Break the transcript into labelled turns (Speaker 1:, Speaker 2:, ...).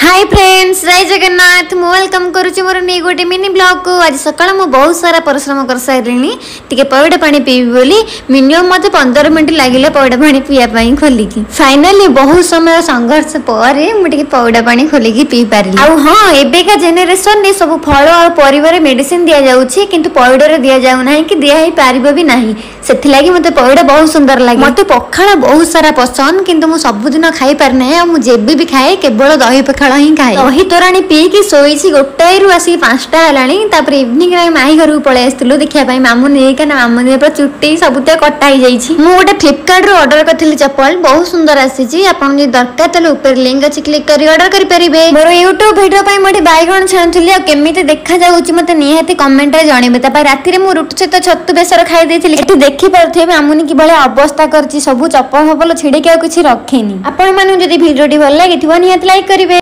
Speaker 1: Hi friends, जय जगन्नाथ। मु welcome करुच्ची मोर नहीं गोटे मिनी ब्लॉग को। आज सकाळ मु बहुत सारा परिश्रम कर सारी टे पौड़ा पानी पीबी बोली मिनिमम मत 15 मिनट लगे पौड़ा पानी पीवाई खोलिकी। फाइनाली बहुत समय संघर्ष पर मुझे पौड़ा पानी खोलिकी पी पारि। हाँ, एबेका जेनेरेशन ने सब फल और परिवार मेडिसिन दि जाऊँगी किंतु पौड़े दि जाऊना कि दिखाई पार भी नहीं। से मत पौड़ा बहुत सुंदर लगे। मत पखाड़ बहुत सारा पसंद किंतु मु सबुदिन खाई पारे मुझे भी खाए केवल दही पखाड़ ही खाए। दही तोराणी पीकी शोची गोटाए रु आसिक 5टा है। इवनिंग माई घर को पलि आसलु देखापी मामू नहीं क्या मामू नहीं पूरा चुट्टी सबुत कटा मुझे गोटे फ्लिपकार्ट रू ऑर्डर करी चप्पल बहुत सुंदर आसी। आपन दरकार तेल ऊपर लिंक अच्छी क्लिक कर ऑर्डर करेंगे। मोर यूट्यूब वीडियो पर मुझे बैगण छाणुली केमी देखा जाऊँगी मत निहाती कमेंट जनइबे। राति में रुटी सहित छतु बेसर खाई देखिपे मामुनी कि अवस्था कर सब चप्पल फपल छिड़े कि रखेनी। आपण मैंने भिडियो भल लगी निहाती लाइक करेंगे।